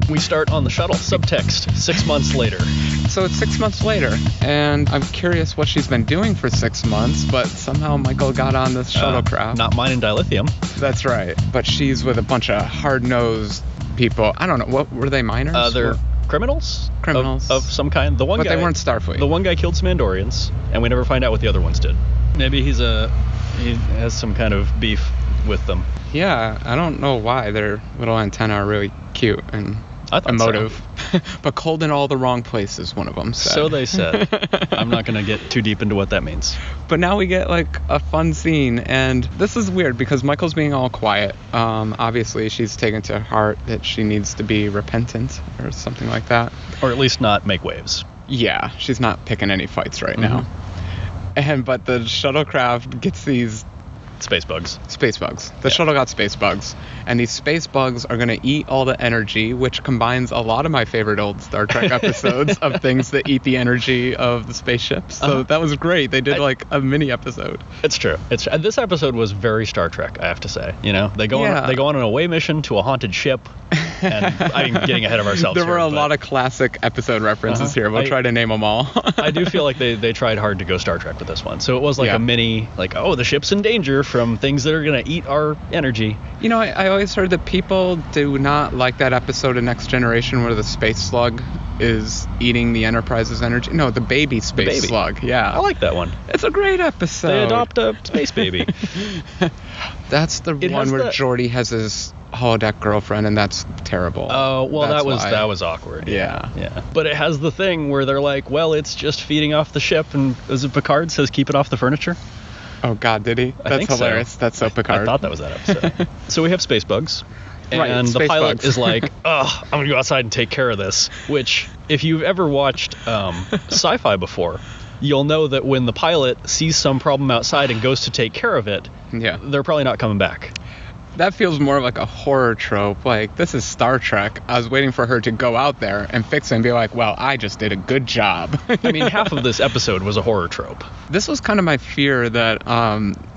We start on the shuttle. Subtext, 6 months later. So it's 6 months later, and I'm curious what she's been doing for 6 months, but somehow Michael got on this shuttlecraft. Not mining dilithium. That's right. But she's with a bunch of hard-nosed people. I don't know. What were they, miners? They're criminals? Criminals. Of some kind. The one but guy, they weren't Starfleet. The one guy killed some Andorians, and we never find out what the other ones did. Maybe he has some kind of beef with them. Yeah, I don't know why. Their little antennae are really cute and emotive. So. But cold in all the wrong places, one of them said. So they said. I'm not going to get too deep into what that means. But now we get like a fun scene, and this is weird because Michael's being all quiet. Obviously, she's taken to heart that she needs to be repentant or something like that. Or at least not make waves. Yeah, she's not picking any fights right now. But the shuttlecraft gets these space bugs. The shuttle got space bugs, and these space bugs are going to eat all the energy, which combines a lot of my favorite old Star Trek episodes of things that eat the energy of the spaceships. So that was great. They did like a mini episode. It's true. This episode was very Star Trek, I have to say. You know, they go on an away mission to a haunted ship. And I'm getting ahead of ourselves. There were a lot of classic episode references here. We'll try to name them all. I do feel like they tried hard to go Star Trek with this one. So it was like a mini, like, oh, the ship's in danger from things that are going to eat our energy. You know, I always heard that people do not like that episode of Next Generation where the space slug is eating the Enterprise's energy. No, the baby space slug. Yeah. I like that one. It's a great episode. They adopt a space baby. That's the one where Geordi has his holodeck girlfriend, and that's terrible. Oh, well, that was awkward. Yeah. But it has the thing where they're like, well, it's just feeding off the ship, and is it Picard says keep it off the furniture? Oh, God, did he? That's hilarious. So. That's so Picard. I thought that was that episode. So we have space bugs. And the pilot is like, oh, I'm going to go outside and take care of this. Which, if you've ever watched sci-fi before, you'll know that when the pilot sees some problem outside and goes to take care of it, they're probably not coming back. That feels more like a horror trope. Like, this is Star Trek. I was waiting for her to go out there and fix it and be like, well, I just did a good job. I mean, half of this episode was a horror trope. This was kind of my fear that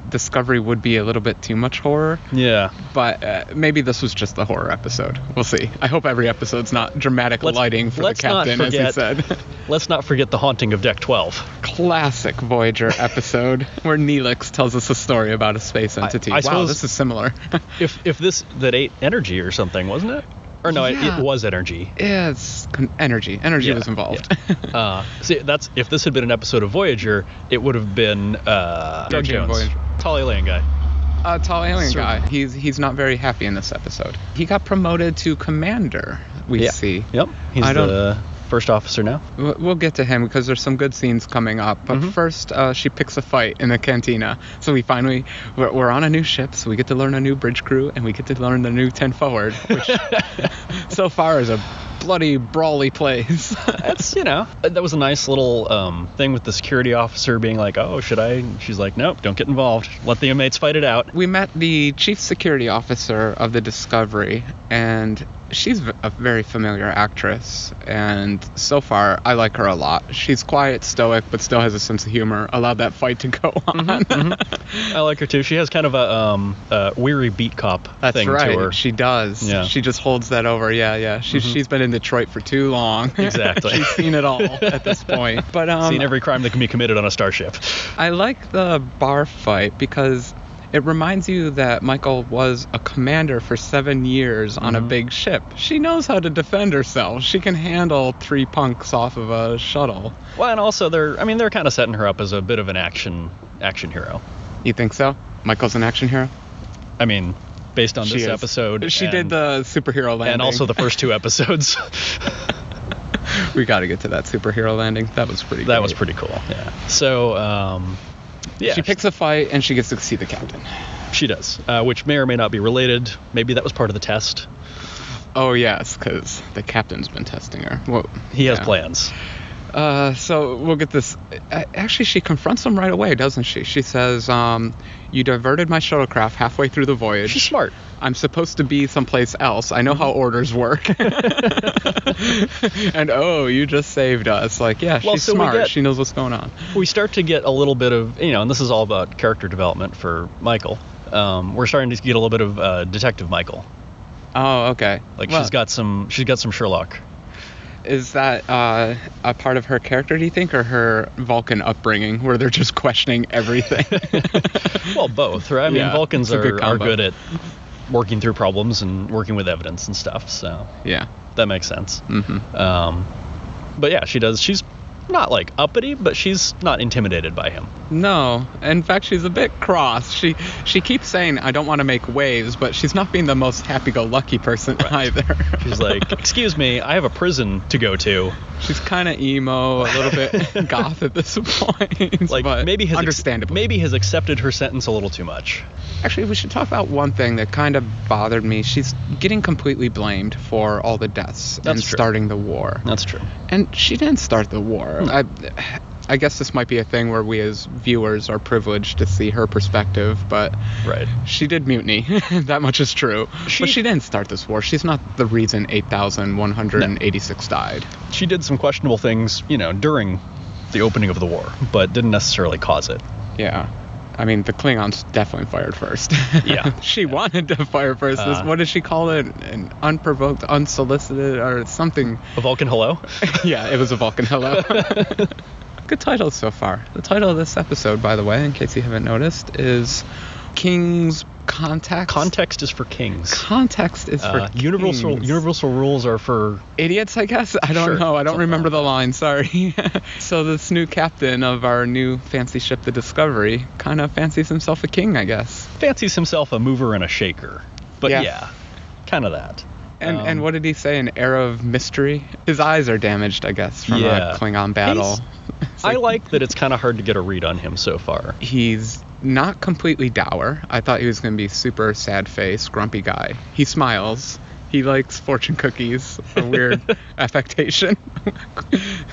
Discovery would be a little bit too much horror. Yeah. But maybe this was just the horror episode. We'll see. I hope every episode's not dramatic lighting for the captain, as he said. Let's not forget the haunting of Deck 12. Classic Voyager episode where Neelix tells us a story about a space entity. I suppose this is similar. if this that ate energy or something, wasn't it? Or no, it was energy. Yeah, it's energy. Energy was involved. Yeah. See, if this had been an episode of Voyager, it would have been Doug Jones, Voyager. Tall alien guy. Tall alien guy. He's not very happy in this episode. He got promoted to commander. We see. Yep. He's the first officer now. We'll get to him because there's some good scenes coming up. But first, she picks a fight in the cantina. So we're on a new ship, so we get to learn a new bridge crew, and we get to learn the new 10 forward, which so far is a bloody brawly place. That's, that was a nice little thing with the security officer being like, oh, should I? She's like, nope, don't get involved. Let the inmates fight it out. We met the chief security officer of the Discovery, and she's a very familiar actress, and so far I like her a lot. She's quiet, stoic, but still has a sense of humor. Allowed that fight to go on. I like her too. She has kind of a weary beat cop thing to her. That's right. She does. Yeah. She just holds that over. Yeah. She's been in Detroit for too long. Exactly. She's seen it all at this point. But seen every crime that can be committed on a starship. I like the bar fight because it reminds you that Michael was a commander for 7 years on a big ship. She knows how to defend herself. She can handle 3 punks off of a shuttle. Well, and also they're kind of setting her up as a bit of an action hero. You think so? Michael's an action hero? I mean, based on this episode. She did the superhero landing. And also the first 2 episodes. We got to get to that superhero landing. That was pretty That was pretty cool, yeah. So, she picks a fight, and she gets to see the captain. She does, which may or may not be related. Maybe that was part of the test. Oh, yes, because the captain's been testing her. Well, he has plans. So we'll get this. Actually, she confronts him right away, doesn't she? She says, you diverted my shuttlecraft halfway through the voyage. She's smart. I'm supposed to be someplace else. I know how orders work. And, you just saved us. Like, yeah, she's smart. She knows what's going on. We start to get a little bit of, and this is all about character development for Michael. We're starting to get a little bit of Detective Michael. Oh, okay. Like she's got some Sherlock. Is that a part of her character, do you think, or her Vulcan upbringing, where they're just questioning everything? Well, both, right? I mean, Vulcans are good at working through problems and working with evidence and stuff, so yeah, that makes sense. But yeah, she's not like uppity, but she's not intimidated by him. No, in fact, she's a bit cross. She keeps saying, I don't want to make waves, but she's not being the most happy-go-lucky person either. She's like, excuse me, I have a prison to go to. She's kind of emo, a little bit goth at this point. Like, but maybe understandably. has accepted her sentence a little too much. Actually, we should talk about one thing that kind of bothered me. She's getting completely blamed for all the deaths starting the war. That's true. And she didn't start the war. I guess this might be a thing where we as viewers are privileged to see her perspective, but she did mutiny. That much is true. But she didn't start this war. She's not the reason 8,186 died. She did some questionable things, during the opening of the war, but didn't necessarily cause it. Yeah. I mean, the Klingons definitely fired first. Yeah. She wanted to fire first. What did she call it? An unprovoked, unsolicited, or something. A Vulcan hello? Yeah, it was a Vulcan hello. Good title so far. The title of this episode, by the way, in case you haven't noticed, is King's Context. Context is for kings. Context is for kings. Universal rules are for idiots, I guess. I don't know. I don't remember the line. Sorry. So this new captain of our new fancy ship, the Discovery, kind of fancies himself a king, I guess. Fancies himself a mover and a shaker. But yeah kind of that. And what did he say? An air of mystery? His eyes are damaged, I guess, from a Klingon battle. I like that it's kind of hard to get a read on him so far. He's not completely dour. I thought he was going to be super sad face, grumpy guy. He smiles. He likes fortune cookies, a weird affectation.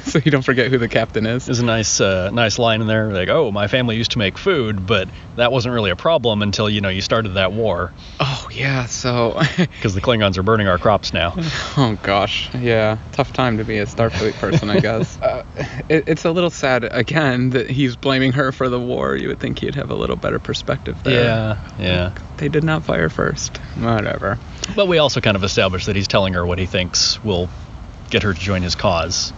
So you don't forget who the captain is. There's a nice line in there, like, oh, my family used to make food, but that wasn't really a problem until, you started that war. Oh, yeah, so... Because the Klingons are burning our crops now. Oh, gosh, yeah. Tough time to be a Starfleet person, I guess. It's a little sad, again, that he's blaming her for the war. You would think he'd have a little better perspective there. Yeah. They did not fire first. Whatever. But we also kind of established that he's telling her what he thinks will get her to join his cause.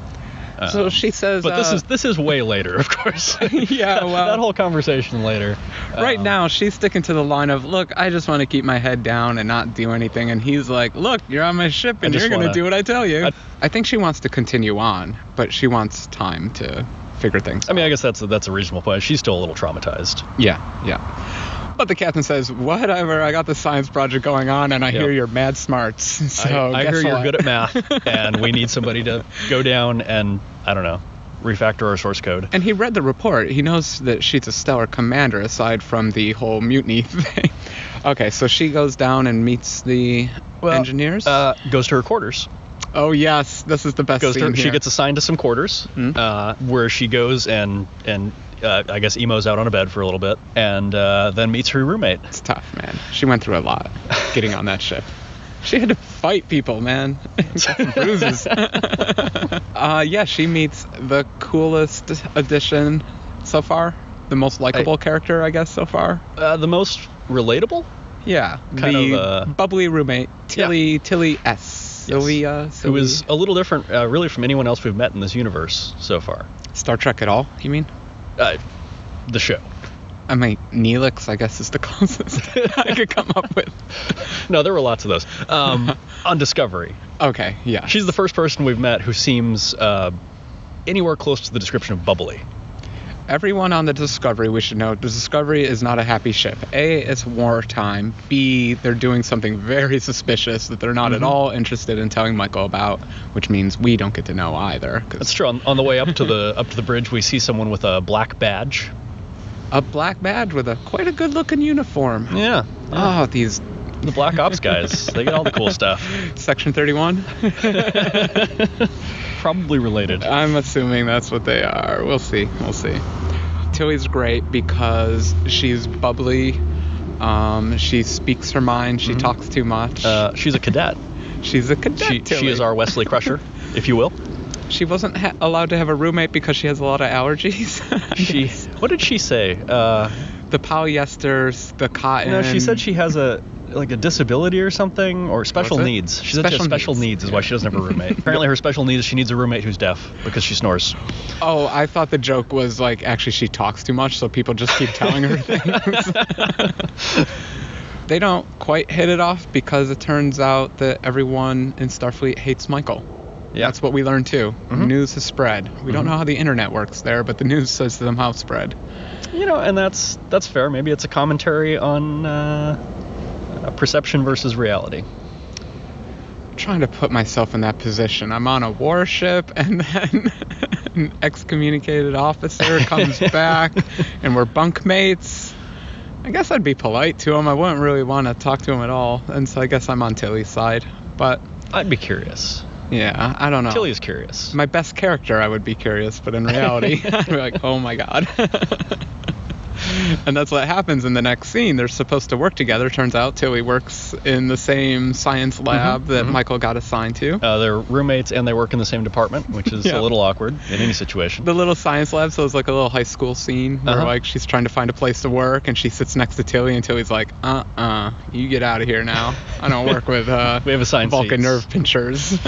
So she says... But this is way later, of course. Yeah, well... that whole conversation later. Right now, she's sticking to the line of, look, I just want to keep my head down and not do anything. And he's like, look, you're on my ship and you're going to do what I tell you. I think she wants to continue on, but she wants time to figure things out. I mean, I guess that's a reasonable point. She's still a little traumatized. Yeah. But the captain says, whatever, I got this science project going on, and I hear you're mad smarts. So I hear you're good at math, and we need somebody to go down and, I don't know, refactor our source code. And he read the report. He knows that she's a stellar commander, aside from the whole mutiny thing. Okay, so she goes down and meets the engineers? Goes to her quarters. Oh, yes, this is the best scene here. She gets assigned to some quarters, where she goes and I guess emos out on a bed for a little bit, and then meets her roommate. It's tough, man. She went through a lot getting on that ship. She had to fight people, man. Got some bruises. She meets the coolest addition so far. The most likable character, I guess, so far. The most relatable? Yeah. The bubbly roommate, Tilly S. Sylvia. Who is a little different, really, from anyone else we've met in this universe so far. Star Trek at all, you mean? The show. I mean, Neelix, I guess, is the closest I could come up with. No, there were lots of those. On Discovery. Okay, yeah. She's the first person we've met who seems anywhere close to the description of bubbly. Everyone on the Discovery, we should know, the Discovery is not a happy ship. A, it's wartime. B, they're doing something very suspicious that they're not at all interested in telling Michael about, which means we don't get to know either. That's true. On the way up to the bridge, we see someone with a black badge. A black badge with quite a good-looking uniform. Yeah. Oh, the Black Ops guys. They get all the cool stuff. Section 31? Probably related. I'm assuming that's what they are. We'll see. Tilly's great because she's bubbly. She speaks her mind. She talks too much. She's a cadet. She's a cadet, She is our Wesley Crusher, if you will. She wasn't allowed to have a roommate because she has a lot of allergies. What did she say? The polyesters, the cotton. No, she said she has like a disability or something, or special needs. She said she has special needs is why she doesn't have a roommate. Apparently her special need is she needs a roommate who's deaf because she snores. Oh, I thought the joke was like actually she talks too much, so people just keep telling her things. They don't quite hit it off because it turns out that everyone in Starfleet hates Michael. Yeah. That's what we learned too. Mm-hmm. News has spread. We don't know how the internet works there, but the news says to them how it's spread. And that's fair. Maybe it's a commentary on perception versus reality. I'm trying to put myself in that position. I'm on a warship, and then an excommunicated officer comes back, and we're bunkmates. I guess I'd be polite to him. I wouldn't really want to talk to him at all, and so I guess I'm on Tilly's side. But I'd be curious. Yeah, I don't know. Tilly is curious. My best character, I would be curious, but in reality, I'd be like, oh my god. And that's what happens in the next scene. They're supposed to work together. Turns out Tilly works in the same science lab that Michael got assigned to. They're roommates and they work in the same department, which is a little awkward in any situation. The little science lab, so it's like a little high school scene where like she's trying to find a place to work and she sits next to Tilly and Tilly's like, you get out of here now. I don't work with we have assigned Vulcan seats. nerve pinchers.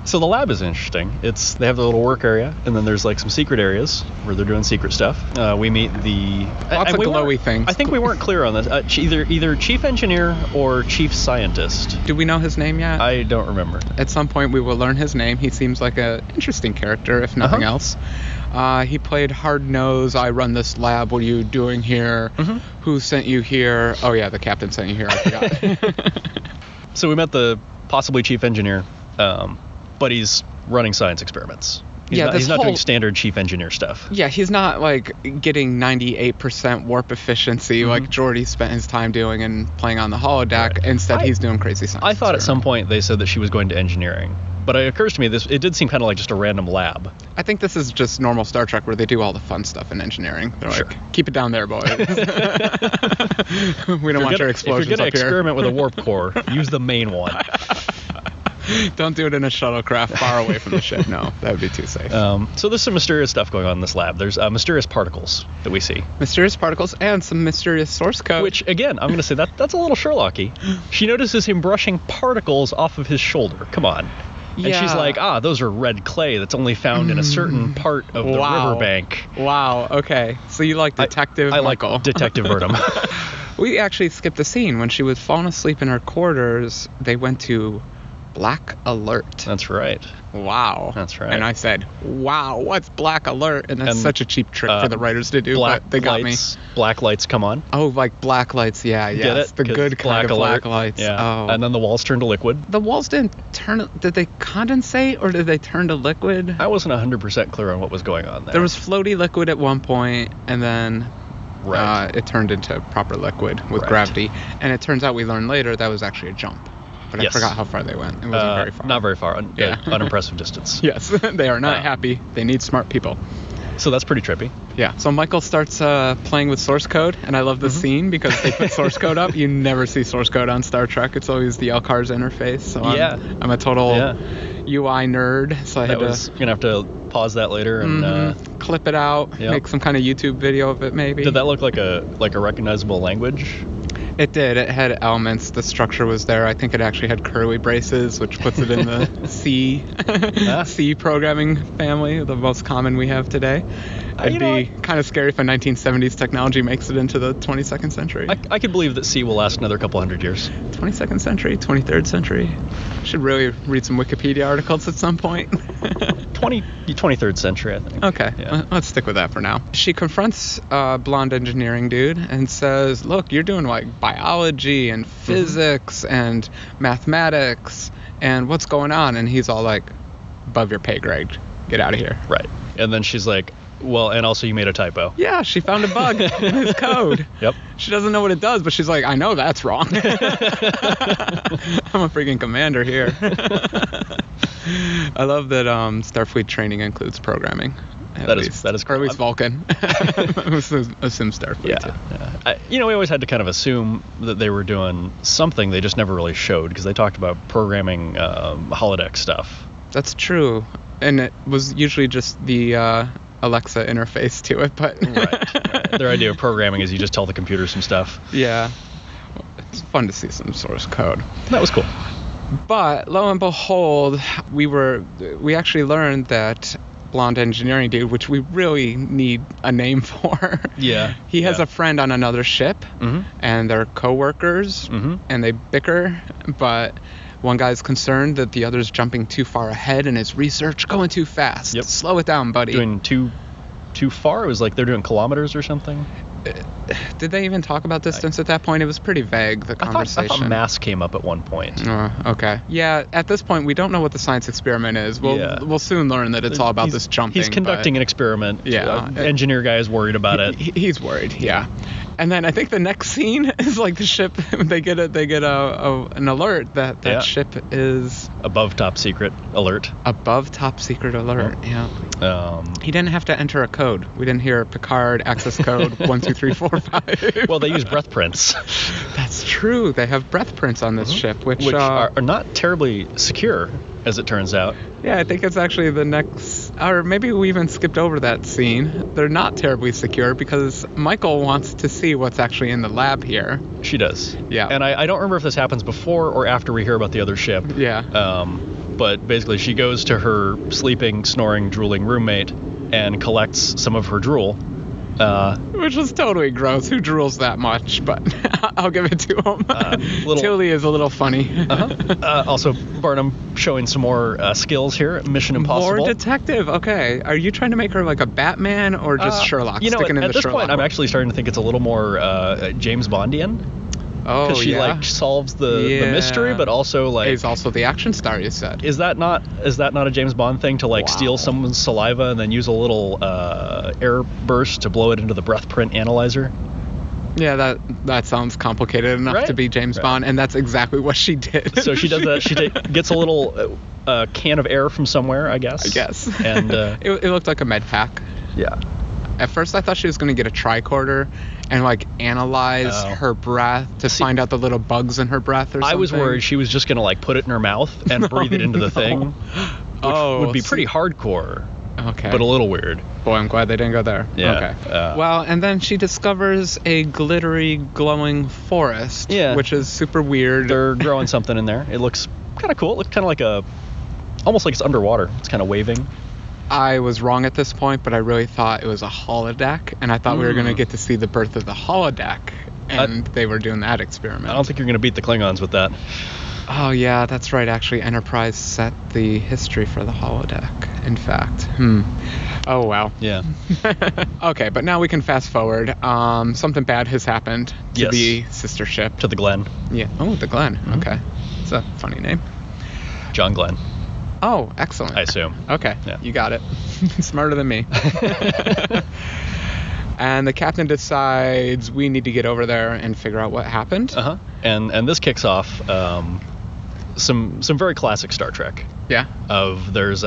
So the lab is interesting. They have the little work area, and then there's like some secret areas where they're doing secret stuff. We meet the lots of glowy things. I think we weren't clear on this. Either chief engineer or chief scientist. Do we know his name yet? I don't remember. At some point we will learn his name. He seems like an interesting character, if nothing else. He played Hard Nose. I run this lab. What are you doing here? Who sent you here? Oh yeah, the captain sent you here. I forgot. So we met the possibly chief engineer. But he's running science experiments. He's not doing standard chief engineer stuff. Yeah, he's not like getting 98% warp efficiency like Geordi spent his time doing and playing on the holodeck. Right. Instead, he's doing crazy science. I thought at some point they said that she was going to engineering. But it occurs to me it did seem kind of like just a random lab. I think this is just normal Star Trek where they do all the fun stuff in engineering. They're like, keep it down there, boys. We don't want your explosions up here. If you're going to experiment with a warp core, use the main one. Don't do it in a shuttlecraft far away from the ship. No, that would be too safe. So there's some mysterious stuff going on in this lab. There's mysterious particles that we see. Mysterious particles and some mysterious source code. Which, again, I'm going to say that's a little Sherlocky. She notices him brushing particles off of his shoulder. Come on. And she's like, those are red clay that's only found in a certain part of the riverbank. Wow, okay. So you like Detective Michael. I like Detective Burnham. We actually skipped a scene. When she was falling asleep in her quarters, they went to Black Alert. That's right. Wow. That's right. And I said, wow, what's Black Alert? And that's such a cheap trick for the writers to do, but they got me. Black lights come on. Oh, like black lights, yeah. Get it? The good kind of black lights. Yeah. Oh. And then the walls turn to liquid. The walls didn't turn, did they condensate or did they turn to liquid? I wasn't 100% clear on what was going on there. There was floaty liquid at one point, and then it turned into proper liquid with gravity. And it turns out we learned later that was actually a jump. But I forgot how far they went. It wasn't very far. Not very far. Unimpressive distance. Yes, they are not happy. They need smart people. So that's pretty trippy. Yeah. So Michael starts playing with source code, and I love this scene because they put source code up. You never see source code on Star Trek. It's always the LCARS interface. So I'm a total UI nerd. So you're gonna have to pause that later and clip it out, make some kind of YouTube video of it, maybe. Did that look like a recognizable language? It did. It had elements. The structure was there. I think it actually had curly braces, which puts it in the C programming family, the most common we have today. It'd be kind of scary if a 1970s technology makes it into the 22nd century. I could believe that C will last another couple hundred years. 22nd century, 23rd century. Should really read some Wikipedia articles at some point. 23rd century, I think. Okay, let's stick with that for now. She confronts blonde engineering dude and says, look, you're doing like biology and physics and mathematics and what's going on? And he's all like, above your pay grade, get out of here. Right. And then she's like, well, and also you made a typo. Yeah, she found a bug in his code. Yep. She doesn't know what it does, but she's like, I know that's wrong. I'm a freaking commander here. I love that Starfleet training includes programming. That is cool. Or at least Vulcan. Assume Starfleet too. Yeah. We always had to kind of assume that they were doing something. They just never really showed because they talked about programming holodeck stuff. That's true. And it was usually just the Alexa interface to it, but right. Their idea of programming is you just tell the computer some stuff. Yeah. It's fun to see some source code. That was cool. But lo and behold, we actually learned that blonde engineering dude, which we really need a name for. Yeah. He has a friend on another ship, and they're co-workers, and they bicker, but one guy's concerned that the other's jumping too far ahead in his research, going too fast. Yep. Slow it down, buddy. Doing too far? It was like they're doing kilometers or something? Did they even talk about distance at that point? It was pretty vague, the conversation. I thought mass came up at one point. Okay. Yeah, at this point, we don't know what the science experiment is. We'll soon learn that it's all about this jumping. He's conducting an experiment. Yeah. Engineer guy is worried about it. He's worried, yeah. And then I think the next scene is like the ship, they get an alert that ship is... Above top secret alert. Above top secret alert, yeah. He didn't have to enter a code. We didn't hear Picard access code 12345. Well, they use breath prints. That's true. They have breath prints on this ship, which are not terribly secure, as it turns out. Yeah, I think it's actually the next... Or maybe we even skipped over that scene. They're not terribly secure because Michael wants to see what's actually in the lab here. She does. Yeah. And I don't remember if this happens before or after we hear about the other ship. Yeah. But basically she goes to her sleeping, snoring, drooling roommate and collects some of her drool. Which was totally gross. Who drools that much? But I'll give it to him. Tilly is a little funny. Also, Burnham showing some more skills here. Mission Impossible. More detective. Okay. Are you trying to make her like a Batman or just Sherlock? At this point, I'm actually starting to think it's a little more James Bondian. Oh, because she solves the mystery, but also he's also the action star. You said. Is that not a James Bond thing to steal someone's saliva and then use a little air burst to blow it into the breath print analyzer? Yeah, that sounds complicated enough to be James Bond, and that's exactly what she did. So she does that. She gets a little can of air from somewhere, I guess. And it looked like a med pack. Yeah. At first, I thought she was going to get a tricorder and analyze her breath to find out the little bugs in her breath or something. I was worried she was just going to put it in her mouth and breathe it into the thing, which would be pretty hardcore. Okay. But a little weird. Boy, I'm glad they didn't go there. Yeah. Okay. Well, and then she discovers a glittery, glowing forest, which is super weird. They're growing something in there. It looks kind of cool. It looks kind of almost like it's underwater. It's kind of waving. I was wrong at this point, but I really thought it was a holodeck, and I thought we were going to get to see the birth of the holodeck, and they were doing that experiment. I don't think you're going to beat the Klingons with that. Oh, yeah, that's right. Actually, Enterprise set the history for the holodeck, in fact. Oh, wow. Yeah. Okay, but now we can fast forward. Something bad has happened to the sister ship. To the Glenn. Yeah. Oh, the Glenn. Okay. It's a funny name. John Glenn. Oh, excellent. I assume. Okay, You got it. Smarter than me. And the captain decides we need to get over there and figure out what happened. And this kicks off some very classic Star Trek. Yeah. There's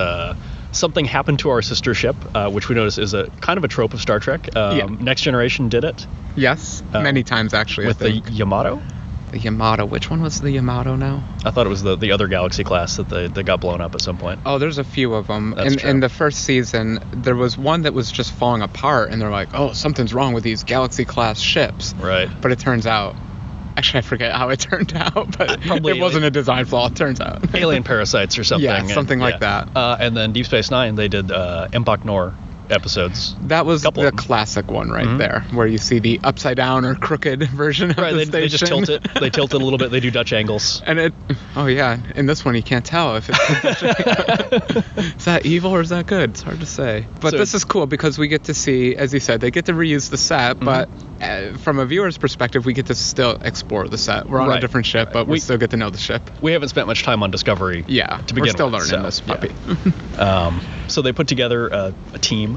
something happened to our sister ship, which we notice is a kind of a trope of Star Trek. Next Generation did it. Yes, many times actually. With the Yamato. The Yamato. Which one was the Yamato now? I thought it was the other Galaxy class that they got blown up at some point. Oh, there's a few of them. That's true. In the first season, there was one that was just falling apart, and they're like, oh, something's wrong with these Galaxy class ships. Right. But it turns out... Actually, I forget how it turned out, but it wasn't a design flaw, it turns out. Alien parasites or something. Yeah, something like that. And then Deep Space Nine, they did Empok Nor episodes. That was the classic one there, where you see the upside down or crooked version of the station. They just tilt it. They tilt it a little bit. They do Dutch angles. And in this one you can't tell if it's is that evil or is that good? It's hard to say. But this is cool because we get to see, as you said, they get to reuse the set, but from a viewer's perspective, we get to still explore the set. We're on a different ship, but we still get to know the ship. We haven't spent much time on Discovery. To begin we're still with, learning this puppy. So they put together a team.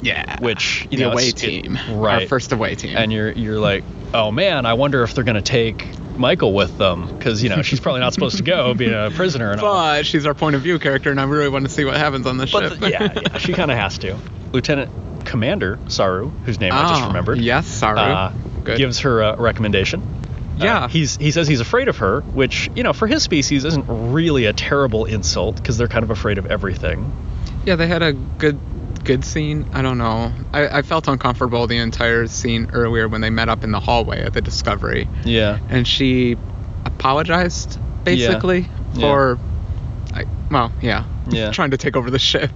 Yeah. Which the away team. Right. Our first away team. And you're like, oh man, I wonder if they're gonna take Michael with them because she's probably not supposed to go being a prisoner and all. But she's our point of view character, and I really want to see what happens on the ship. Yeah, she kind of has to. Lieutenant Commander Saru, whose name I just remembered. Yes, Saru. Gives her a recommendation. Yeah. He says he's afraid of her, which for his species isn't really a terrible insult because they're kind of afraid of everything. Yeah, they had a good good scene. I don't know. I felt uncomfortable the entire scene earlier when they met up in the hallway at the Discovery. Yeah. And she apologized, basically, for... trying to take over the ship.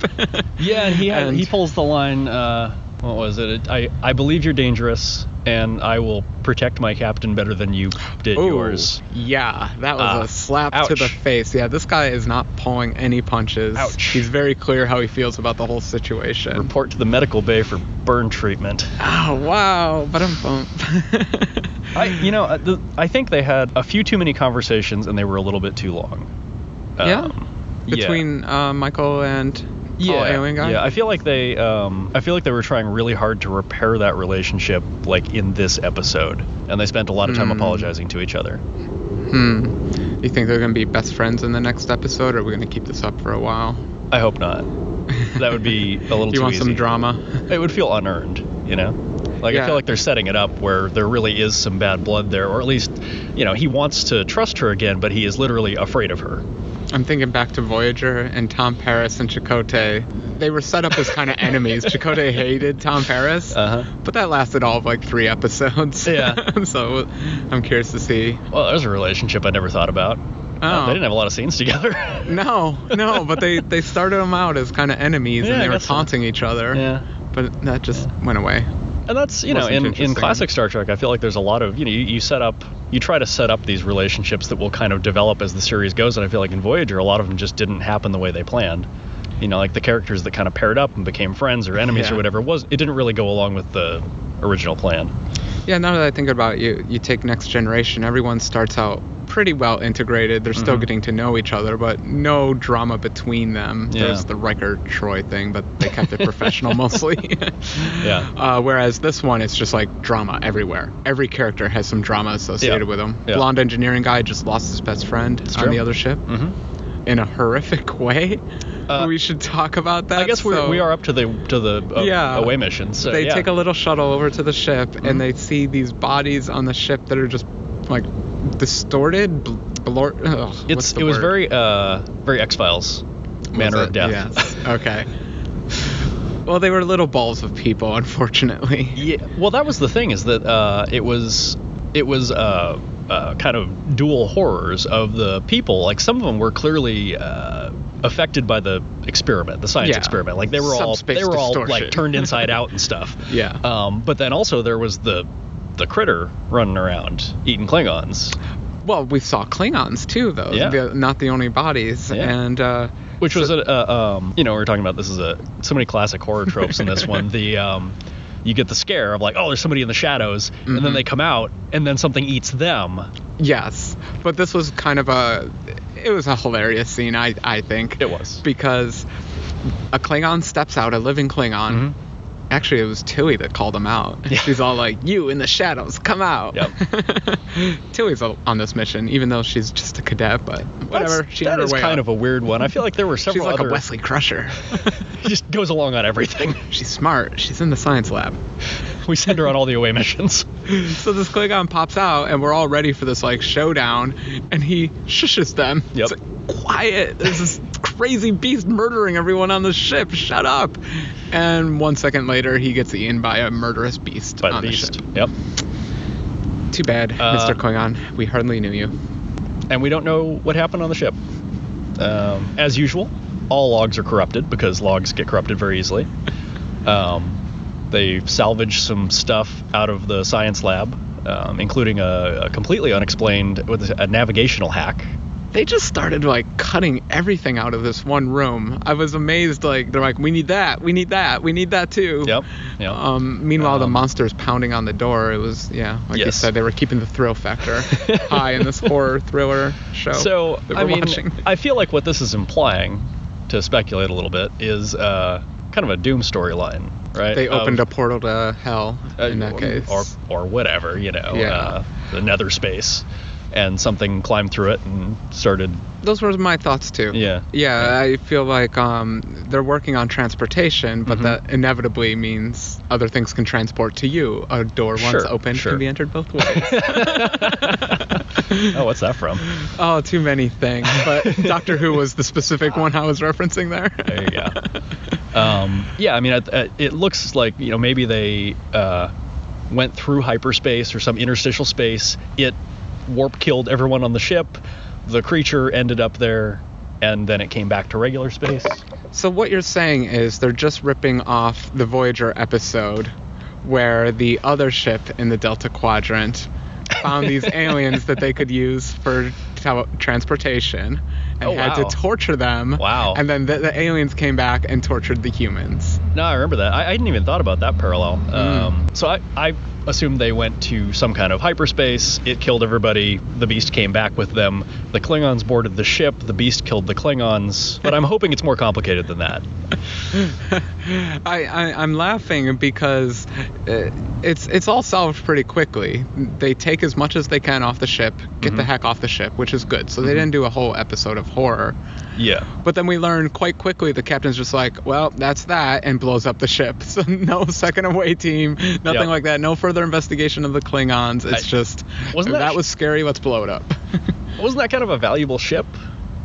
Yeah, and he pulls the line, what was it? I believe you're dangerous, and I will protect my captain better than you did yours. Yeah, that was a slap ouch. to the face. Yeah, this guy is not pulling any punches. Ouch. He's very clear how he feels about the whole situation. Report to the medical bay for burn treatment. Oh, wow. But I think they had a few too many conversations, and they were a little bit too long. Between Michael and alien guy? Yeah, I feel like they were trying really hard to repair that relationship, like in this episode, and they spent a lot of time apologizing to each other. You think they're gonna be best friends in the next episode, or are we gonna keep this up for a while? I hope not. That would be a little too easy. You want some drama? It would feel unearned, you know? Like, I feel like they're setting it up where there really is some bad blood there, or at least, he wants to trust her again, but he is literally afraid of her. I'm thinking back to Voyager and Tom Paris and Chakotay. They were set up as kind of enemies. Chakotay hated Tom Paris, but that lasted all of like 3 episodes. Yeah. So I'm curious to see. Well, there's a relationship I never thought about. Oh. They didn't have a lot of scenes together. No, but they started them out as kind of enemies, and they were taunting each other. Yeah. But that just went away. And that's, in classic Star Trek, I feel like there's a lot of, you try to set up these relationships that will kind of develop as the series goes, and I feel like in Voyager, a lot of them just didn't happen the way they planned. Like the characters that kind of paired up and became friends or enemies or whatever, it didn't really go along with the original plan. Yeah, now that I think about it, you take Next Generation, everyone starts out pretty well integrated. They're still getting to know each other, but no drama between them. Yeah. There's the Riker-Troy thing, but they kept it professional mostly. Yeah. Whereas this one, it's just like drama everywhere. Every character has some drama associated with them. Yeah. Blonde engineering guy just lost his best friend on the other ship in a horrific way. We should talk about that. I guess we are up to the away mission. So, they take a little shuttle over to the ship, and they see these bodies on the ship that are just like distorted. It was very X-Files manner of death. Yes. Okay. Well, they were little balls of people, unfortunately. Yeah. Well, that was the thing, is that it was kind of dual horrors of the people. Like, some of them were clearly affected by the experiment, the science experiment. Like, they were all like turned inside out and stuff. Yeah. But then also there was the critter running around eating Klingons. Well, we saw Klingons too, though. Yeah. Not the only bodies. Yeah. And which was we were talking about, this is so many classic horror tropes in this one. You get the scare of like, oh, there's somebody in the shadows, and then they come out, and then something eats them. Yes, but this was kind of a hilarious scene, I think. It was. Because a Klingon steps out, a living Klingon. Actually, it was Tilly that called him out. Yeah. She's all like, you in the shadows, come out. Yep. Tilly's on this mission, even though she's just a cadet, but whatever. That is kind of a weird one. I feel like there were several She's like other... a Wesley Crusher. She just goes along on everything. She's smart. She's in the science lab. We send her on all the away missions. So this Klingon pops out, and we're all ready for this like showdown, and he shushes them. Yep. It's like, quiet. There's this crazy beast murdering everyone on the ship. Shut up. And 1 second later, he gets eaten by a murderous beast on the ship. Yep. Too bad, Mr. Klingon. We hardly knew you. And we don't know what happened on the ship. As usual, all logs are corrupted, because logs get corrupted very easily. They salvage some stuff out of the science lab, including a completely unexplained a navigational hack. They just started like cutting everything out of this one room. I was amazed. Like, they're like, we need that, we need that, we need that too. Yep. Meanwhile, the monsters pounding on the door. It was you said, they were keeping the thrill factor high in this horror thriller show. So watching. I feel like what this is implying, to speculate a little bit, is kind of a Doom storyline, right? They opened a portal to hell in that case, or whatever, the nether space. And something climbed through it and started... Those were my thoughts, too. Yeah. I feel like they're working on transportation, but that inevitably means other things can transport to you. A door once open can be entered both ways. Oh, what's that from? Oh, too many things. But Doctor Who was the specific one I was referencing there. There you go. Yeah, I mean, it looks like, maybe they went through hyperspace or some interstitial space. It warp killed everyone on the ship. The creature ended up there, and then it came back to regular space. So what you're saying is they're just ripping off the Voyager episode where the other ship in the Delta Quadrant found these aliens that they could use for transportation and had to torture them. Wow. And then the aliens came back and tortured the humans. No, I remember that. I hadn't even thought about that parallel. So I assumed they went to some kind of hyperspace. It killed everybody. The Beast came back with them. The Klingons boarded the ship. The Beast killed the Klingons. But I'm hoping it's more complicated than that. I'm laughing because it's all solved pretty quickly. They take as much as they can off the ship, get the heck off the ship, which is good. So they didn't do a whole episode of horror. Yeah. But then we learn quite quickly the captain's just like, well, that's that, and blows up the ship. So no second away team, nothing like that. No further investigation of the Klingons. It's just, that was scary, let's blow it up. Wasn't that kind of a valuable ship?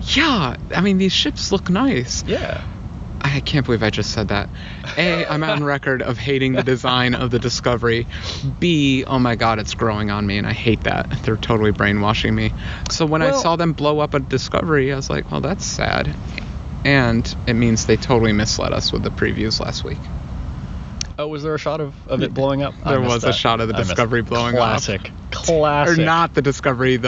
Yeah. I mean, these ships look nice. Yeah. I can't believe I just said that. A, I'm on record of hating the design of the Discovery. B, oh my god, it's growing on me, and I hate that. They're totally brainwashing me. So when I saw them blow up a Discovery, I was like, well, that's sad. And it means they totally misled us with the previews last week. Oh, was there a shot of it blowing up? There was a shot of the Discovery blowing up. Classic. Or not the Discovery,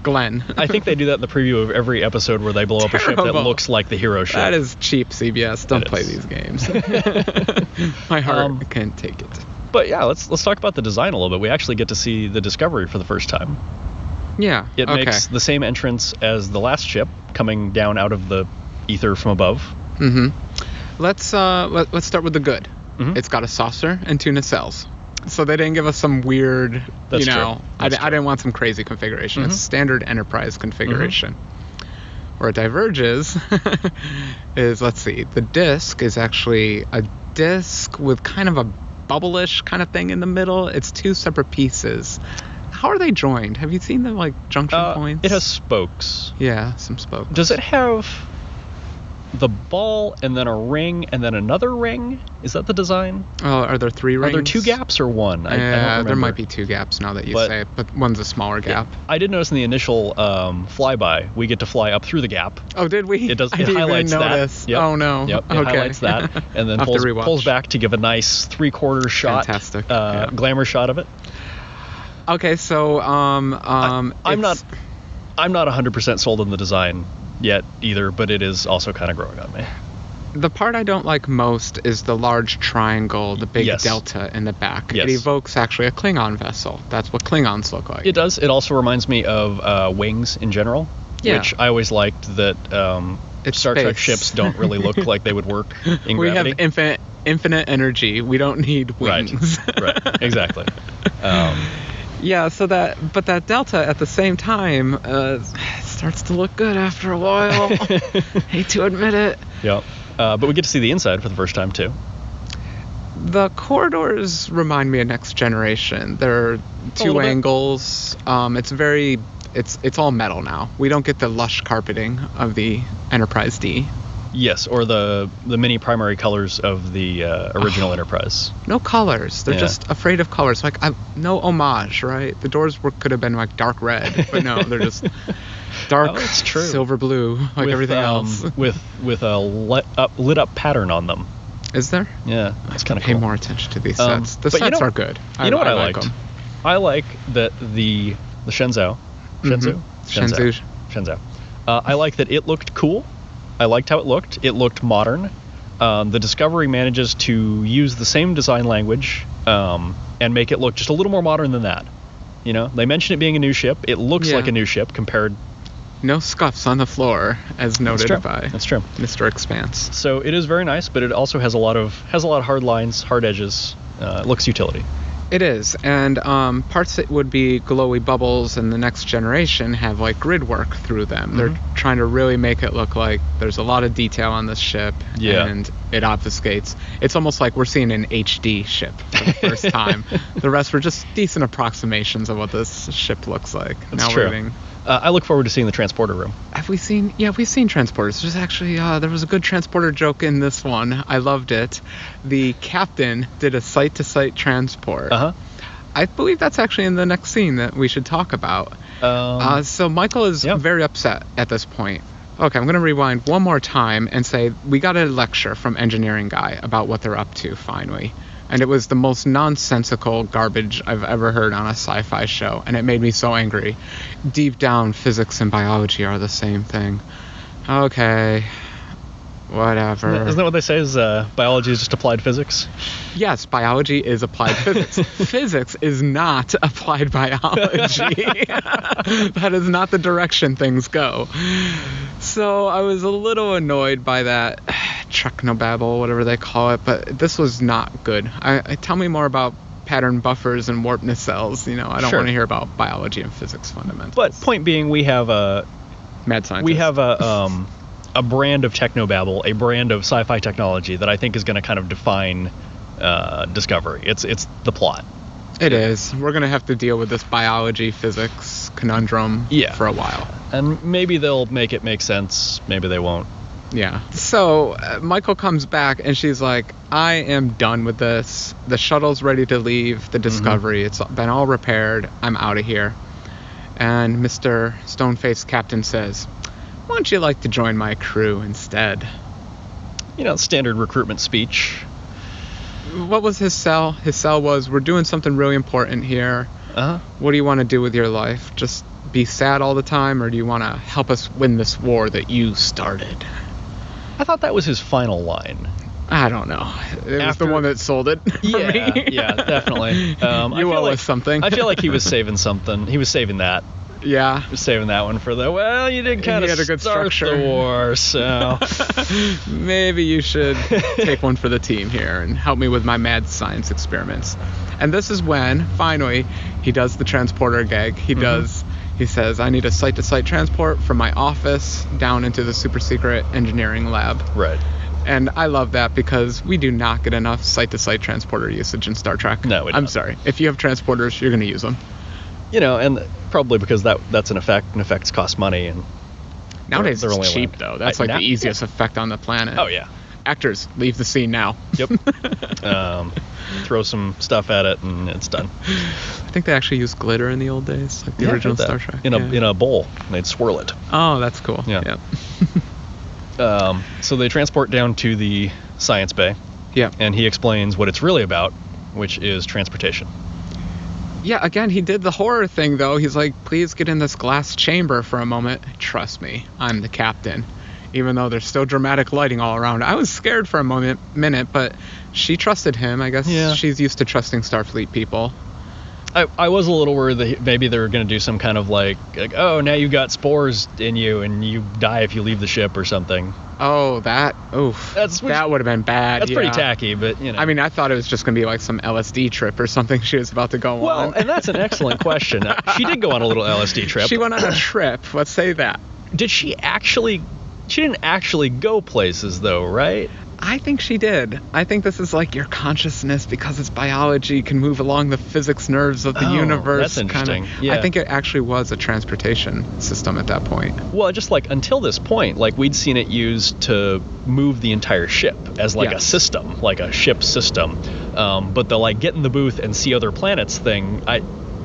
Glenn. I think they do that in the preview of every episode where they blow up a ship that looks like the hero ship. That is cheap, CBS. Don't play these games. My heart can't take it. But yeah, let's talk about the design a little bit. We actually get to see the Discovery for the first time. Yeah. It makes the same entrance as the last ship, coming down out of the ether from above. Mm-hmm. Let's start with the good. Mm-hmm. It's got a saucer and 2 nacelles. So they didn't give us some weird, That's true. I didn't want some crazy configuration. It's standard Enterprise configuration. Where it diverges is, let's see, the disc is actually a disc with kind of a bubble-ish kind of thing in the middle. It's 2 separate pieces. How are they joined? Have you seen them, junction points? It has spokes. Yeah, some spokes. Does it have the ball and then a ring and then another ring? Is that the design? Oh, are there 3 rings? Are there 2 gaps or 1? I don't remember. There might be 2 gaps now that you say it, but one's a smaller gap. I did notice in the initial flyby, we get to fly up through the gap. Oh, did we? It does. It highlights even notice. that. Yep. Oh no. Yep. It highlights that, and then pulls back to give a nice 3/4 shot. Fantastic. Glamour shot of it. Okay, so I'm not 100% sold on the design yet either, but it is also kind of growing on me. The part I don't like most is the large triangle, the big delta in the back. Yes. It evokes actually a Klingon vessel. That's what Klingons look like. It does. It also reminds me of wings in general, which I always liked that Star Trek ships don't really look like they would work in gravity. We have infinite energy. We don't need wings. Right. Exactly. Yeah, so that delta at the same time starts to look good after a while. Hate to admit it. Yeah. But we get to see the inside for the first time too. The corridors remind me of Next Generation. There are 2 angles. It's all metal now. We don't get the lush carpeting of the Enterprise D. Yes, or the many primary colors of the original Enterprise. No colors. They're just afraid of colors. No homage, right? The doors could have been dark red, but no, they're just dark silver blue, with, everything else. with a lit up pattern on them. Is there? Yeah, that's kind of cool. Pay more attention to these sets. The sets are good. You know what I liked? Them. I like that the Shenzhou. I like that it looked cool. I liked how it looked. It looked modern. The Discovery manages to use the same design language and make it look just a little more modern than that. They mention it being a new ship. It looks like a new ship compared. No scuffs on the floor, as noted by That's true. Mr. Expanse. So it is very nice, but it also has a lot of hard lines, hard edges. It looks utility. It is, and parts that would be glowy bubbles in the next generation have like grid work through them. They're trying to really make it look like there's a lot of detail on this ship, and it obfuscates. It's almost like we're seeing an HD ship for the first time. The rest were just decent approximations of what this ship looks like. That's true. I look forward to seeing the transporter room. Have we seen? Yeah, we've seen transporters. There's actually there was a good transporter joke in this one. I loved it. The captain did a site-to-site transport. I believe that's actually in the next scene that we should talk about. So Michael is very upset at this point. Okay, I'm going to rewind one more time and say we got a lecture from Engineering Guy about what they're up to finally. And it was the most nonsensical garbage I've ever heard on a sci-fi show, and it made me so angry. Deep down, physics and biology are the same thing. Okay, whatever. Isn't that what they say is biology is just applied physics? Yes, biology is applied physics. Physics is not applied biology. That is not the direction things go. So I was a little annoyed by that technobabble, whatever they call it, but this was not good. Tell me more about pattern buffers and warp nacelles. I don't want to hear about biology and physics fundamentals. But point being, we have a mad scientist. We have a brand of technobabble, a brand of sci-fi technology that I think is going to kind of define Discovery. It's the plot. It is. We're going to have to deal with this biology physics conundrum for a while. And maybe they'll make it make sense. Maybe they won't. Yeah. So Michael comes back and she's like, I am done with this. The shuttle's ready to leave the Discovery. It's been all repaired. I'm out of here. And Mr. Stone-Faced Captain says, why don't you like to join my crew instead? Standard recruitment speech. What was his sell? His sell was, we're doing something really important here. What do you want to do with your life? Just be sad all the time, or do you want to help us win this war that you started? I thought that was his final line. I don't know. It was the one that sold it for me. Yeah, definitely. You owe us something. I feel like he was saving something. He was saving that. Yeah. He was saving that one for you did kind of start the war, so... Maybe you should take one for the team here and help me with my mad science experiments. And this is when, finally, he does the transporter gag. He says, I need a site-to-site transport from my office down into the super-secret engineering lab. Right. And I love that because we do not get enough site-to-site transporter usage in Star Trek. No, we don't. I'm sorry. If you have transporters, you're going to use them. And probably because that's an effect, and effects cost money. And nowadays it's cheap, though. That's the easiest effect on the planet. Oh, yeah. Actors, leave the scene now. Yep. Throw some stuff at it and it's done. I think they actually used glitter in the old days, like the original Star Trek. In a bowl, they'd swirl it. Oh, that's cool. Yeah. So they transport down to the science bay. Yeah. And he explains what it's really about, which is transportation. Yeah, again, he did the horror thing, though. He's like, please get in this glass chamber for a moment. Trust me, I'm the captain. Even though there's still dramatic lighting all around. I was scared for a minute, but she trusted him. I guess she's used to trusting Starfleet people. I was a little worried that maybe they were going to do some kind of like, oh, now you've got spores in you and you die if you leave the ship or something. Oh, that would have been bad. That's pretty tacky, but I mean, I thought it was just going to be like some LSD trip or something she was about to go on. Well, and that's an excellent question. She did go on a little LSD trip. She went on a trip. Let's say that. Did she actually... She didn't actually go places, though, right? I think she did. I think this is like your consciousness, because it's biology, can move along the physics nerves of the universe. That's interesting. Yeah. I think it actually was a transportation system at that point. Well, just like until this point, like we'd seen it used to move the entire ship as like a system, like a ship system. But the like get in the booth and see other planets thing,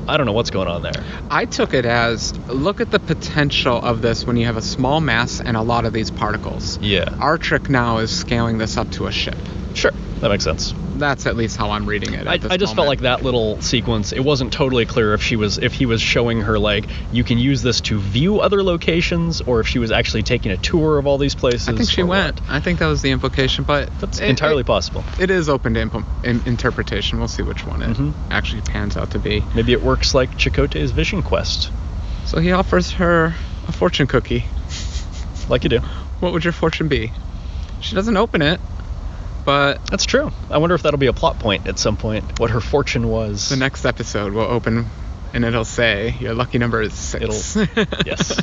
I don't know what's going on there. I took it as, look at the potential of this when you have a small mass and a lot of these particles. Yeah. Our trick now is scaling this up to a ship. Sure, that makes sense. That's at least how I'm reading it. I just felt like that little sequence, it wasn't totally clear if he was showing her like, you can use this to view other locations, or if she was actually taking a tour of all these places. I think she went. I think that was the implication, but that's entirely possible. It is open to interpretation. We'll see which one it actually pans out to be. Maybe it works like Chakotay's Vision Quest. So he offers her a fortune cookie. Like you do. What would your fortune be? She doesn't open it. but... That's true. I wonder if that'll be a plot point at some point, what her fortune was. The next episode will open, and it'll say, your lucky number is 6. Yes.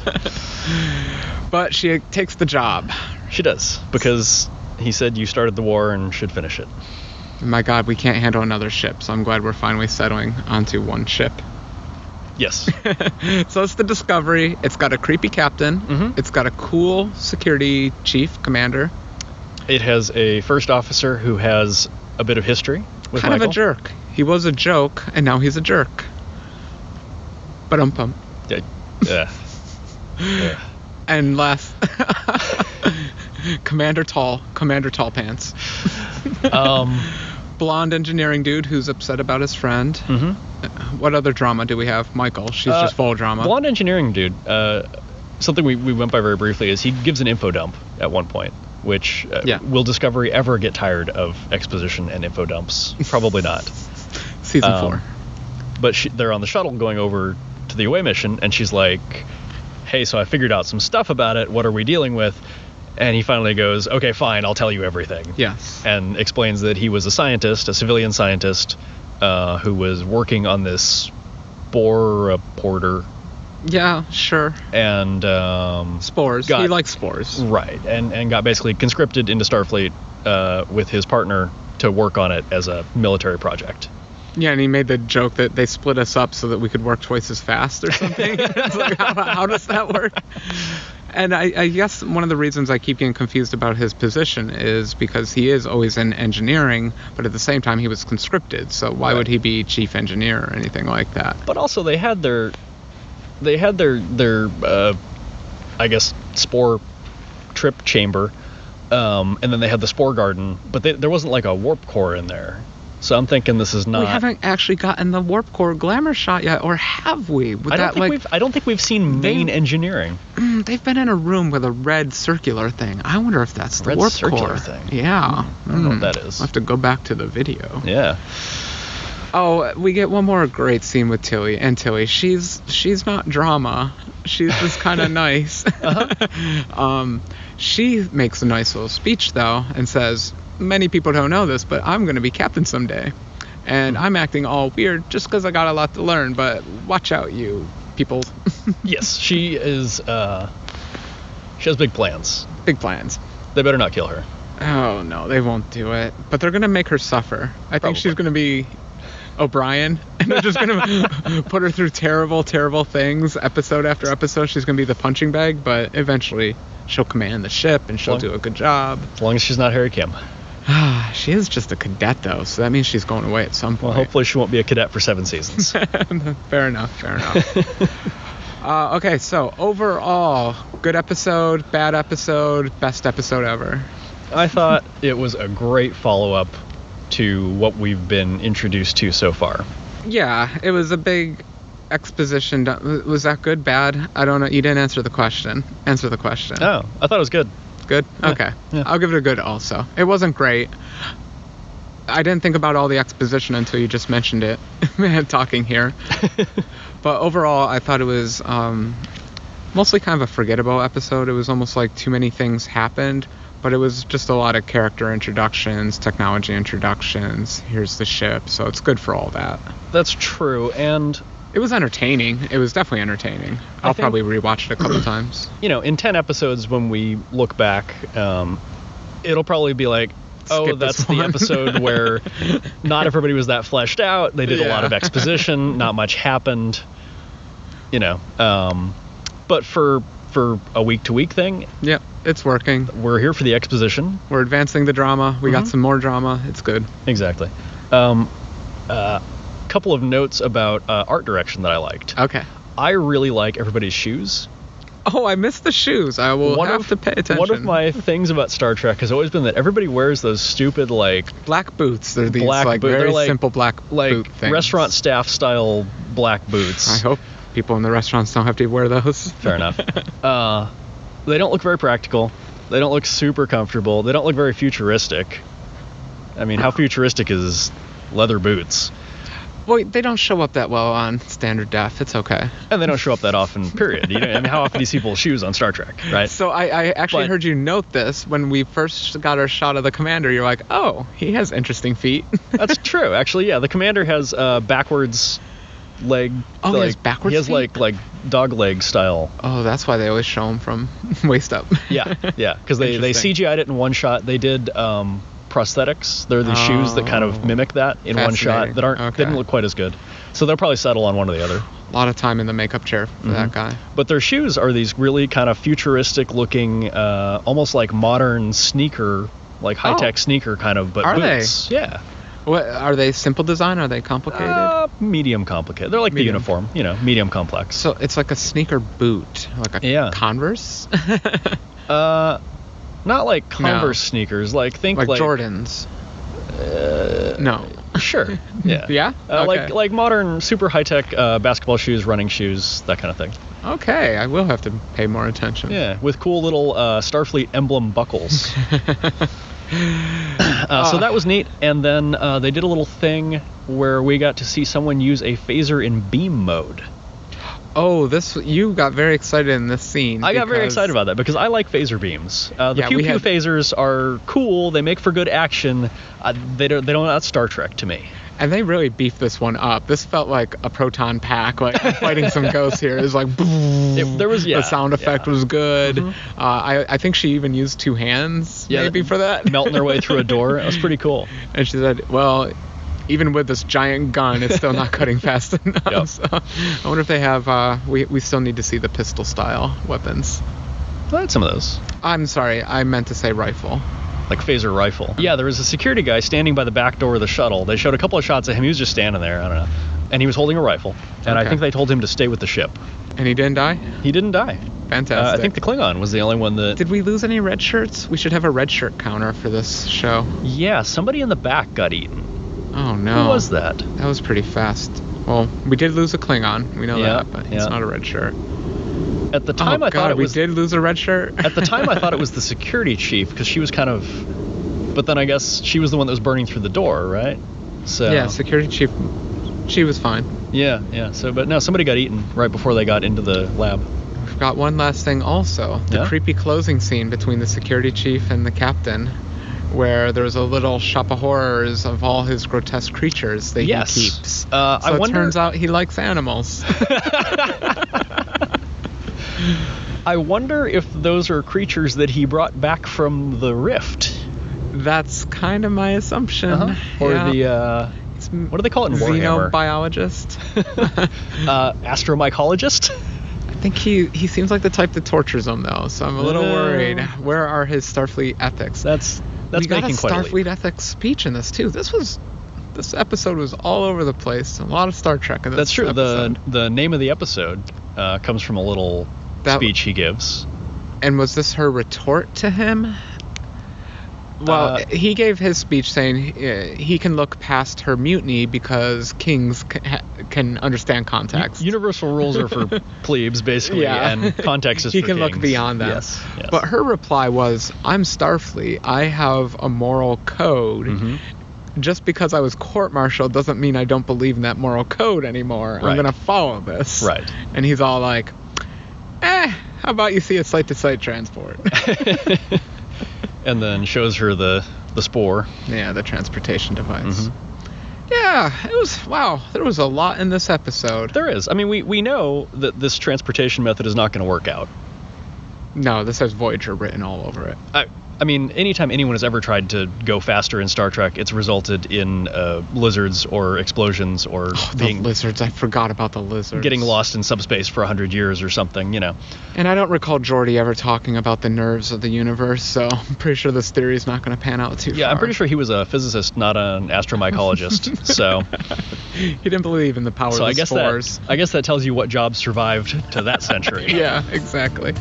But she takes the job. She does, because he said you started the war and should finish it. My God, we can't handle another ship, so I'm glad we're finally settling onto one ship. Yes. So it's the Discovery. It's got a creepy captain. Mm-hmm. It's got a cool security chief, commander. It has a first officer who has a bit of history with kind Michael. of a jerk. He was a joke, and now he's a jerk. Ba-dum-pum. Yeah. And last, Commander Tall Pants. Blonde engineering dude who's upset about his friend. Mm-hmm. What other drama do we have? Michael. She's just full of drama. Blonde engineering dude. Something we went by very briefly is he gives an info dump at one point, which will Discovery ever get tired of exposition and info dumps? Probably not. Season 4. But they're on the shuttle going over to the away mission, and she's like, hey, so I figured out some stuff about it. What are we dealing with? And he finally goes, okay, fine, I'll tell you everything. Yes. And explains that he was a scientist, a civilian scientist, who was working on this spore porter. Yeah, sure. And spores. He likes spores. Right. And got basically conscripted into Starfleet with his partner to work on it as a military project. Yeah, and he made the joke that they split us up so that we could work twice as fast or something. It's like, how does that work? And I guess one of the reasons I keep getting confused about his position is because he is always in engineering, but at the same time he was conscripted. So why would he be chief engineer or anything like that? But also they had their I guess spore trip chamber, and then they had the spore garden, but there wasn't like a warp core in there. So I'm thinking this is not... We haven't actually gotten the warp core glamour shot yet, or have we? I don't think we've seen main engineering. They've been in a room with a red circular thing. I wonder if that's the red warp circular core thing. Yeah. I don't know what that is. I'll have to go back to the video. Yeah. Oh, we get one more great scene with Tilly. And Tilly, she's not drama. She's just kind of nice. Uh-huh. She makes a nice little speech, though, and says... Many people don't know this, but I'm going to be captain someday. And I'm acting all weird just because I got a lot to learn, but watch out, you people. Yes, she is, she has big plans. Big plans. They better not kill her. Oh, no, they won't do it. But they're going to make her suffer. I think she's going to be O'Brien, and they're just going to put her through terrible, terrible things. Episode after episode, she's going to be the punching bag, but eventually she'll command the ship, and she'll do a good job. As long as she's not Harry Kim. She is just a cadet, though, so that means she's going away at some point. Well, hopefully she won't be a cadet for 7 seasons. Fair enough. Okay, so overall, good episode, bad episode, best episode ever. I thought it was a great follow-up to what we've been introduced to so far. Yeah, it was a big exposition. Was that good, bad? I don't know. You didn't answer the question. Answer the question. Oh, I thought it was good. Good? Okay. Yeah. I'll give it a good also. It wasn't great. I didn't think about all the exposition until you just mentioned it, talking here. But overall, I thought it was mostly kind of a forgettable episode. It was almost like too many things happened, but it was just a lot of character introductions, technology introductions. Here's the ship, so it's good for all that. That's true, and... It was entertaining. It was definitely entertaining. I'll probably rewatch it a couple times. You know, in 10 episodes, when we look back, it'll probably be like, oh, that's the episode where not everybody was that fleshed out. They did a lot of exposition. Not much happened. You know. But for a week-to-week thing... Yeah, it's working. We're here for the exposition. We're advancing the drama. We got some more drama. It's good. Exactly. Couple of notes about art direction that I liked. Okay. I really like everybody's shoes. Oh, I missed the shoes. I will have to pay attention. One of my things about Star Trek has always been that everybody wears those stupid, like... Black boots. They're these, very simple black boot things. Restaurant staff style black boots. I hope people in the restaurants don't have to wear those. Fair enough. They don't look very practical. They don't look super comfortable. They don't look very futuristic. I mean, how futuristic is leather boots? Well, they don't show up that well on standard def. It's okay. And they don't show up that often, period. I mean, how often do you see people's shoes on Star Trek, right? So I actually heard you note this when we first got our shot of the commander. You're like, oh, he has interesting feet. That's true. Actually, yeah. The commander has backwards leg. Oh, he has backwards feet? He has like dog leg style. Oh, that's why they always show him from waist up. Yeah. Because they CGI'd it in one shot. They did prosthetics. They're the shoes that kind of mimic that in one shot that aren't didn't look quite as good. So they'll probably settle on one or the other. A lot of time in the makeup chair for that guy. But their shoes are these really kind of futuristic looking, almost like modern sneaker, like high-tech sneaker kind of, but are boots. Yeah. What are they? Simple design? Are they complicated? Medium complicated. They're like the uniform, medium complex. So it's like a sneaker boot, like a Converse. Not like Converse sneakers. Like think like Jordans. No. Sure. Yeah. Yeah. Okay. Like modern, super high tech basketball shoes, running shoes, that kind of thing. Okay, I will have to pay more attention. Yeah, with cool little Starfleet emblem buckles. So that was neat. And then they did a little thing where we got to see someone use a phaser in beam mode. Oh, you got very excited in this scene. I got very excited about that because I like phaser beams. The pew-pew phasers are cool. They make for good action. They don't add Star Trek to me. And they really beefed this one up. This felt like a proton pack, like fighting some ghosts here. It was like, boom. The sound effect was good. Mm-hmm. I think she even used two hands maybe for that. Melting their way through a door. That was pretty cool. And she said, well, even with this giant gun, it's still not cutting fast enough. Yep. So I wonder if they have, we still need to see the pistol style weapons. I had some of those. I'm sorry, I meant to say rifle. Like phaser rifle. Yeah, there was a security guy standing by the back door of the shuttle. They showed a couple of shots of him. He was just standing there. I don't know. And he was holding a rifle. And I think they told him to stay with the ship. And he didn't die? He didn't die. Fantastic. I think the Klingon was the only one that... Did we lose any red shirts? We should have a red shirt counter for this show. Yeah, somebody in the back got eaten. Oh, no. Who was that? That was pretty fast. Well, we did lose a Klingon. We know that, but it's not a red shirt. At the time, I thought it was... we did lose a red shirt? At the time, I thought it was the security chief, because she was kind of... But then I guess she was the one that was burning through the door, right? So yeah, security chief, she was fine. Yeah. So, but no, somebody got eaten right before they got into the lab. We forgot one last thing also. The creepy closing scene between the security chief and the captain, where there's a little shop of horrors of all his grotesque creatures that he keeps. It turns out he likes animals. I wonder if those are creatures that he brought back from the rift. That's kind of my assumption. Or the, what do they call it in Warhammer? Xenobiologist? Astromycologist? I think he seems like the type that tortures them, though, so I'm a little worried. Where are his Starfleet ethics? That's we got making a Starfleet ethics speech in this, too. This episode was all over the place. A lot of Star Trek in this episode. That's true. The name of the episode comes from a little speech he gives. And was this her retort to him? Well, he gave his speech saying he can look past her mutiny because kings can understand context. Universal rules are for plebes, basically, and context is for kings. He can look beyond that. Yes. But her reply was, I'm Starfleet. I have a moral code. Mm-hmm. Just because I was court-martialed doesn't mean I don't believe in that moral code anymore. Right. I'm going to follow this. Right. And he's all like, how about you see a site-to-site transport? And then shows her the spore. Yeah, the transportation device. Mm-hmm. Yeah, it was, there was a lot in this episode. There is. I mean, we know that this transportation method is not going to work out. No, this has Voyager written all over it. I mean, anytime anyone has ever tried to go faster in Star Trek, it's resulted in lizards or explosions or the lizards. I forgot about the lizards. Getting lost in subspace for 100 years or something, And I don't recall Geordi ever talking about the nerves of the universe, so I'm pretty sure this theory is not going to pan out too far. Yeah, I'm pretty sure he was a physicist, not an astromycologist. So he didn't believe in the power of the spores. I guess that tells you what jobs survived to that century. Yeah, exactly.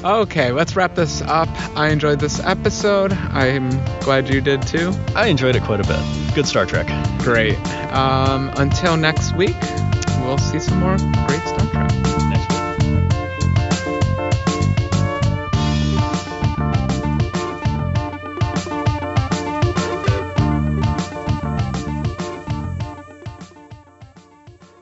Okay, let's wrap this up. I enjoyed this episode. I'm glad you did too. I enjoyed it quite a bit. Good Star Trek. Great. Until next week, we'll see some more great stuff.